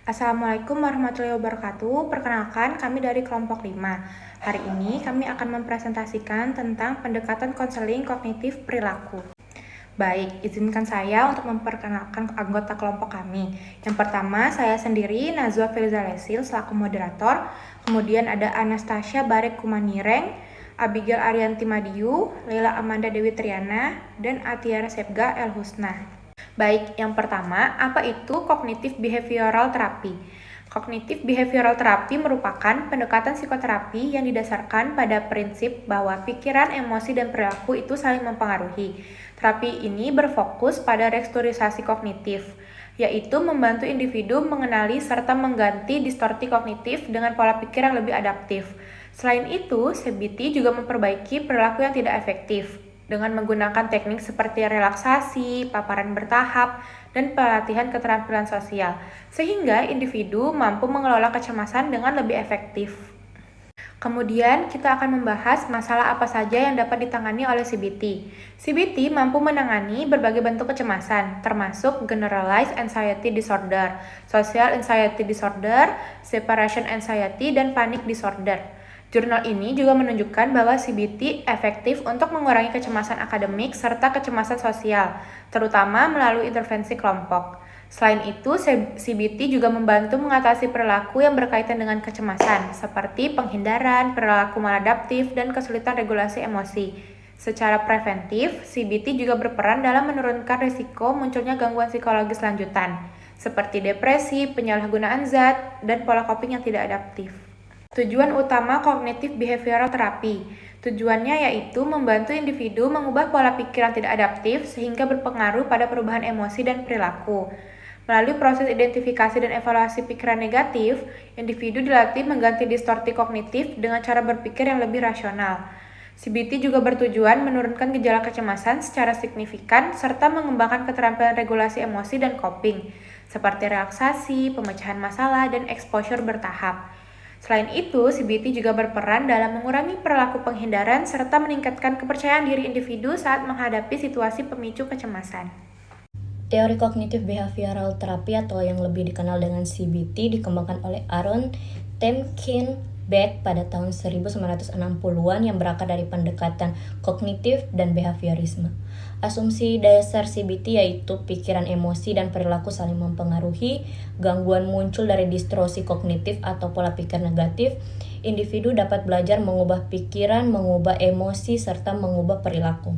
Assalamualaikum warahmatullahi wabarakatuh. Perkenalkan, kami dari kelompok 5. Hari ini kami akan mempresentasikan tentang pendekatan konseling kognitif perilaku. Baik, izinkan saya untuk memperkenalkan anggota kelompok kami. Yang pertama, saya sendiri, Nazwa Filiza Lesil, selaku moderator. Kemudian ada Anastasia Barek Kumanireng, Abigail Arianti Madiu, Leila Amanda Dewi Triana, dan Atiara Sepga El Husna. Baik, yang pertama, apa itu Cognitive Behavioral Therapy? Cognitive Behavioral Therapy merupakan pendekatan psikoterapi yang didasarkan pada prinsip bahwa pikiran, emosi, dan perilaku itu saling mempengaruhi. Terapi ini berfokus pada restrukturisasi kognitif, yaitu membantu individu mengenali serta mengganti distorsi kognitif dengan pola pikir yang lebih adaptif. Selain itu, CBT juga memperbaiki perilaku yang tidak efektif dengan menggunakan teknik seperti relaksasi, paparan bertahap, dan pelatihan keterampilan sosial, sehingga individu mampu mengelola kecemasan dengan lebih efektif. Kemudian, kita akan membahas masalah apa saja yang dapat ditangani oleh CBT. CBT mampu menangani berbagai bentuk kecemasan, termasuk Generalized Anxiety Disorder, Social Anxiety Disorder, Separation Anxiety, dan Panic Disorder. Jurnal ini juga menunjukkan bahwa CBT efektif untuk mengurangi kecemasan akademik serta kecemasan sosial, terutama melalui intervensi kelompok. Selain itu, CBT juga membantu mengatasi perilaku yang berkaitan dengan kecemasan, seperti penghindaran, perilaku maladaptif, dan kesulitan regulasi emosi. Secara preventif, CBT juga berperan dalam menurunkan risiko munculnya gangguan psikologis lanjutan, seperti depresi, penyalahgunaan zat, dan pola coping yang tidak adaptif. Tujuan utama Cognitive Behavioral Therapy. Tujuannya yaitu membantu individu mengubah pola pikir yang tidak adaptif sehingga berpengaruh pada perubahan emosi dan perilaku. Melalui proses identifikasi dan evaluasi pikiran negatif, individu dilatih mengganti distorsi kognitif dengan cara berpikir yang lebih rasional. CBT juga bertujuan menurunkan gejala kecemasan secara signifikan serta mengembangkan keterampilan regulasi emosi dan coping, seperti relaksasi, pemecahan masalah, dan exposure bertahap. Selain itu, CBT juga berperan dalam mengurangi perilaku penghindaran serta meningkatkan kepercayaan diri individu saat menghadapi situasi pemicu kecemasan. Teori kognitif behavioral terapi atau yang lebih dikenal dengan CBT dikembangkan oleh Aaron Temkin Beck pada tahun 1960-an yang berakar dari pendekatan kognitif dan behaviorisme. Asumsi dasar CBT yaitu pikiran, emosi, dan perilaku saling mempengaruhi, gangguan muncul dari distorsi kognitif atau pola pikir negatif, individu dapat belajar mengubah pikiran, mengubah emosi, serta mengubah perilaku.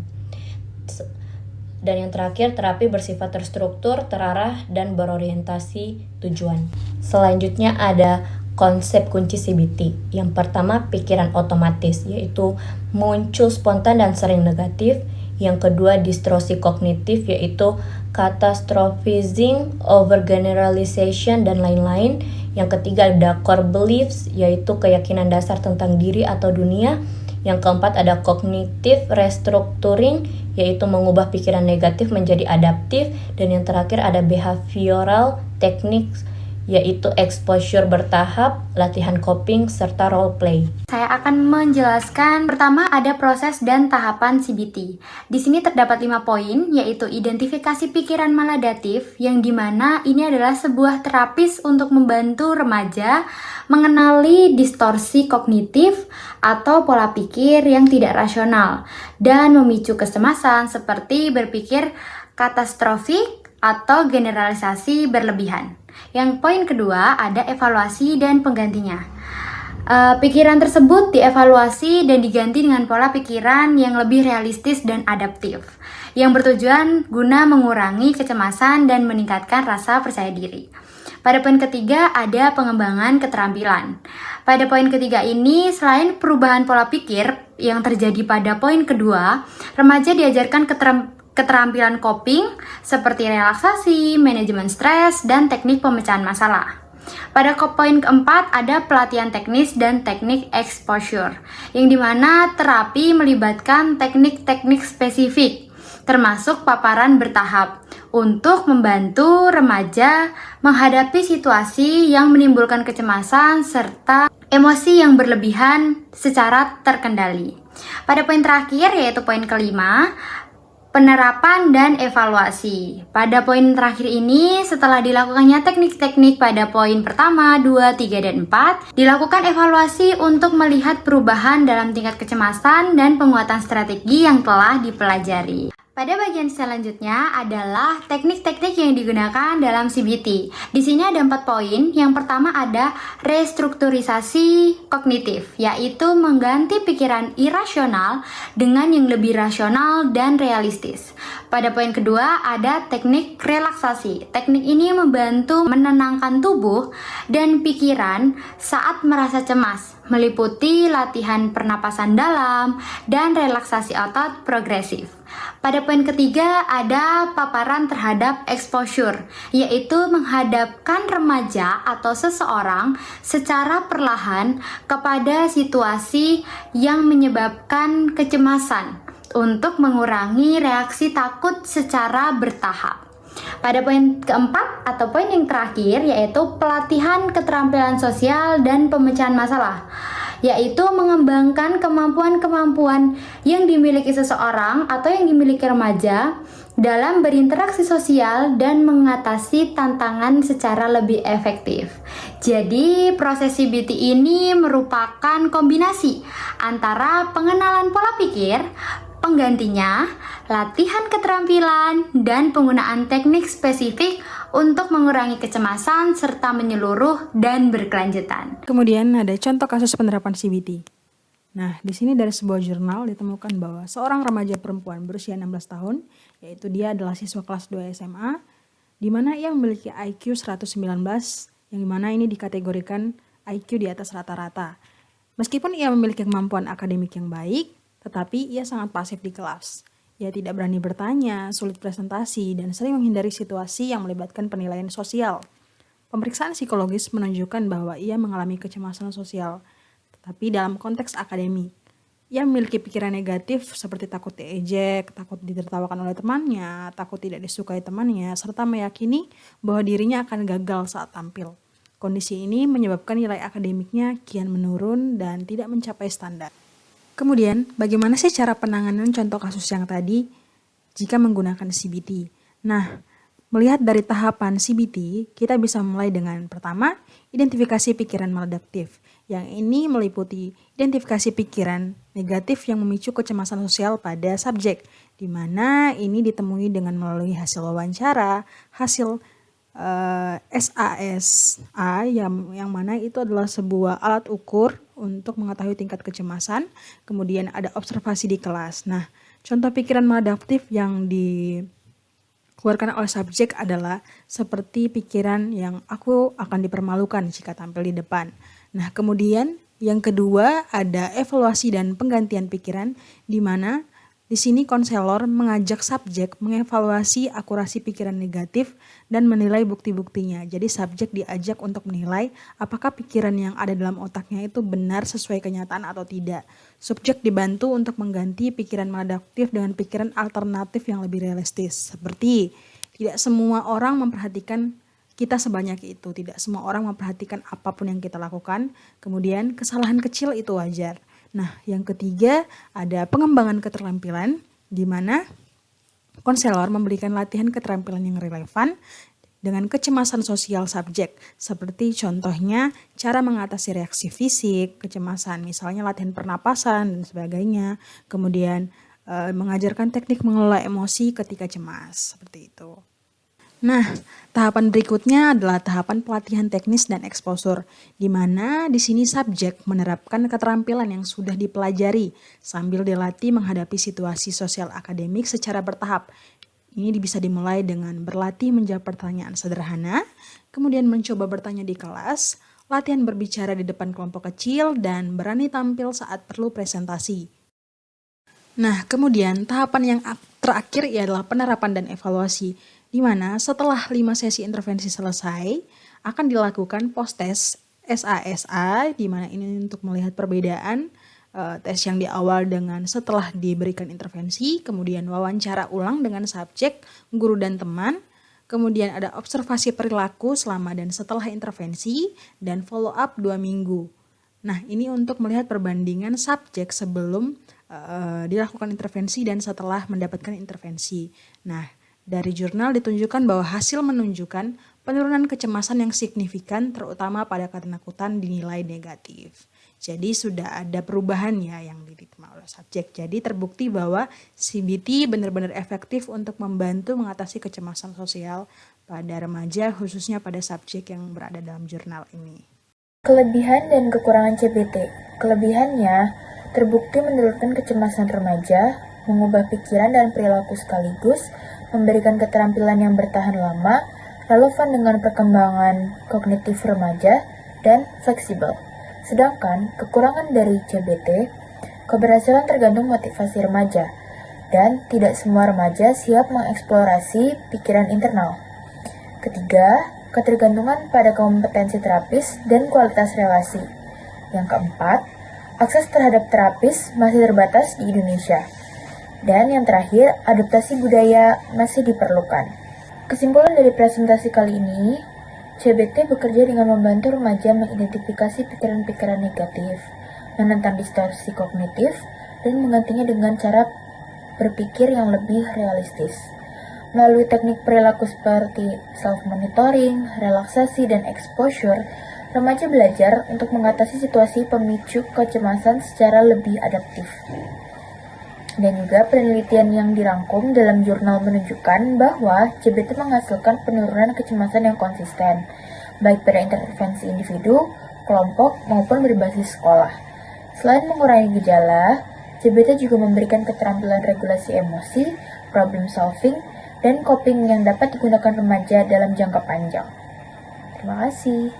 Dan yang terakhir, terapi bersifat terstruktur, terarah, dan berorientasi tujuan. Selanjutnya ada konsep kunci CBT. Yang pertama, pikiran otomatis, yaitu muncul spontan dan sering negatif. Yang kedua, distorsi kognitif, yaitu catastrophizing, overgeneralization, dan lain-lain. Yang ketiga, ada core beliefs, yaitu keyakinan dasar tentang diri atau dunia. Yang keempat, ada cognitive restructuring, yaitu mengubah pikiran negatif menjadi adaptif. Dan yang terakhir, ada behavioral techniques, yaitu exposure bertahap, latihan coping, serta role play. Saya akan menjelaskan pertama ada proses dan tahapan CBT. Di sini terdapat 5 poin, yaitu identifikasi pikiran maladaptif, yang dimana ini adalah sebuah terapis untuk membantu remaja mengenali distorsi kognitif atau pola pikir yang tidak rasional dan memicu kecemasan seperti berpikir katastrofik atau generalisasi berlebihan. Yang poin kedua ada evaluasi dan penggantinya. Pikiran tersebut dievaluasi dan diganti dengan pola pikiran yang lebih realistis dan adaptif, yang bertujuan guna mengurangi kecemasan dan meningkatkan rasa percaya diri. Pada poin ketiga ada pengembangan keterampilan. Pada poin ketiga ini, selain perubahan pola pikir yang terjadi pada poin kedua, remaja diajarkan keterampilan coping seperti relaksasi, manajemen stres, dan teknik pemecahan masalah. Pada poin keempat ada pelatihan teknis dan teknik exposure, yang dimana terapi melibatkan teknik-teknik spesifik, termasuk paparan bertahap, untuk membantu remaja menghadapi situasi yang menimbulkan kecemasan serta emosi yang berlebihan secara terkendali. Pada poin terakhir, yaitu poin kelima, Penerapan dan evaluasi. Pada poin terakhir ini, setelah dilakukannya teknik-teknik pada poin pertama, 2, 3, dan 4, dilakukan evaluasi untuk melihat perubahan dalam tingkat kecemasan dan penguatan strategi yang telah dipelajari. Pada bagian selanjutnya adalah teknik-teknik yang digunakan dalam CBT. Di sini ada 4 poin. Yang pertama ada restrukturisasi kognitif, yaitu mengganti pikiran irasional dengan yang lebih rasional dan realistis. Pada poin kedua ada teknik relaksasi. Teknik ini membantu menenangkan tubuh dan pikiran saat merasa cemas, meliputi latihan pernapasan dalam dan relaksasi otot progresif. Pada poin ketiga ada paparan terhadap exposure, yaitu menghadapkan remaja atau seseorang secara perlahan kepada situasi yang menyebabkan kecemasan untuk mengurangi reaksi takut secara bertahap. Pada poin keempat atau poin yang terakhir yaitu pelatihan keterampilan sosial dan pemecahan masalah, yaitu mengembangkan kemampuan-kemampuan yang dimiliki seseorang atau yang dimiliki remaja dalam berinteraksi sosial dan mengatasi tantangan secara lebih efektif. Jadi, proses CBT ini merupakan kombinasi antara pengenalan pola pikir, penggantinya, latihan keterampilan, dan penggunaan teknik spesifik untuk mengurangi kecemasan serta menyeluruh dan berkelanjutan. Kemudian ada contoh kasus penerapan CBT. Nah, di sini dari sebuah jurnal ditemukan bahwa seorang remaja perempuan berusia 16 tahun, yaitu dia adalah siswa kelas 2 SMA, di mana ia memiliki IQ 119, yang dimana ini dikategorikan IQ di atas rata-rata. Meskipun ia memiliki kemampuan akademik yang baik, tetapi ia sangat pasif di kelas. Ia tidak berani bertanya, sulit presentasi, dan sering menghindari situasi yang melibatkan penilaian sosial. Pemeriksaan psikologis menunjukkan bahwa ia mengalami kecemasan sosial, tetapi dalam konteks akademik. Ia memiliki pikiran negatif seperti takut diejek, takut ditertawakan oleh temannya, takut tidak disukai temannya, serta meyakini bahwa dirinya akan gagal saat tampil. Kondisi ini menyebabkan nilai akademiknya kian menurun dan tidak mencapai standar. Kemudian, bagaimana sih cara penanganan contoh kasus yang tadi jika menggunakan CBT? Nah, melihat dari tahapan CBT, kita bisa mulai dengan pertama, identifikasi pikiran maladaptif. Yang ini meliputi identifikasi pikiran negatif yang memicu kecemasan sosial pada subjek, di mana ini ditemui dengan melalui hasil wawancara, hasil SASA yang mana itu adalah sebuah alat ukur untuk mengetahui tingkat kecemasan. Kemudian ada observasi di kelas. Nah, contoh pikiran maladaptif yang dikeluarkan oleh subjek adalah seperti pikiran yang aku akan dipermalukan jika tampil di depan. Nah, kemudian yang kedua ada evaluasi dan penggantian pikiran, di mana di sini konselor mengajak subjek mengevaluasi akurasi pikiran negatif dan menilai bukti-buktinya. Jadi subjek diajak untuk menilai apakah pikiran yang ada dalam otaknya itu benar sesuai kenyataan atau tidak. Subjek dibantu untuk mengganti pikiran maladaptif dengan pikiran alternatif yang lebih realistis. Seperti tidak semua orang memperhatikan kita sebanyak itu. Tidak semua orang memperhatikan apapun yang kita lakukan. Kemudian kesalahan kecil itu wajar. Nah, yang ketiga ada pengembangan keterampilan, di mana konselor memberikan latihan keterampilan yang relevan dengan kecemasan sosial subjek, seperti contohnya cara mengatasi reaksi fisik, kecemasan, misalnya latihan pernapasan dan sebagainya, kemudian mengajarkan teknik mengelola emosi ketika cemas, seperti itu. Nah, tahapan berikutnya adalah tahapan pelatihan teknis dan exposure, di mana di sini subjek menerapkan keterampilan yang sudah dipelajari sambil dilatih menghadapi situasi sosial akademik secara bertahap. Ini bisa dimulai dengan berlatih menjawab pertanyaan sederhana, kemudian mencoba bertanya di kelas, latihan berbicara di depan kelompok kecil, dan berani tampil saat perlu presentasi. Nah, kemudian tahapan yang terakhir ialah penerapan dan evaluasi, di mana setelah 5 sesi intervensi selesai, akan dilakukan post-test SASA, di mana ini untuk melihat perbedaan tes yang di awal dengan setelah diberikan intervensi, kemudian wawancara ulang dengan subjek, guru dan teman, kemudian ada observasi perilaku selama dan setelah intervensi, dan follow up 2 minggu. Nah, ini untuk melihat perbandingan subjek sebelum dilakukan intervensi dan setelah mendapatkan intervensi. Nah, dari jurnal ditunjukkan bahwa hasil menunjukkan penurunan kecemasan yang signifikan terutama pada ketakutan dinilai negatif. Jadi sudah ada perubahan ya yang diterima oleh subjek. Jadi terbukti bahwa CBT benar-benar efektif untuk membantu mengatasi kecemasan sosial pada remaja khususnya pada subjek yang berada dalam jurnal ini. Kelebihan dan kekurangan CBT. Kelebihannya, terbukti menurunkan kecemasan remaja, mengubah pikiran dan perilaku sekaligus, memberikan keterampilan yang bertahan lama, relevan dengan perkembangan kognitif remaja, dan fleksibel. Sedangkan kekurangan dari CBT, keberhasilan tergantung motivasi remaja, dan tidak semua remaja siap mengeksplorasi pikiran internal. Ketiga, ketergantungan pada kompetensi terapis dan kualitas relasi. Yang keempat, akses terhadap terapis masih terbatas di Indonesia. Dan yang terakhir, adaptasi budaya masih diperlukan. Kesimpulan dari presentasi kali ini, CBT bekerja dengan membantu remaja mengidentifikasi pikiran-pikiran negatif, menentang distorsi kognitif, dan menggantinya dengan cara berpikir yang lebih realistis. Melalui teknik perilaku seperti self-monitoring, relaksasi, dan exposure, remaja belajar untuk mengatasi situasi pemicu kecemasan secara lebih adaptif. Dan juga penelitian yang dirangkum dalam jurnal menunjukkan bahwa CBT menghasilkan penurunan kecemasan yang konsisten, baik pada intervensi individu, kelompok, maupun berbasis sekolah. Selain mengurangi gejala, CBT juga memberikan keterampilan regulasi emosi, problem solving, dan coping yang dapat digunakan remaja dalam jangka panjang. Terima kasih.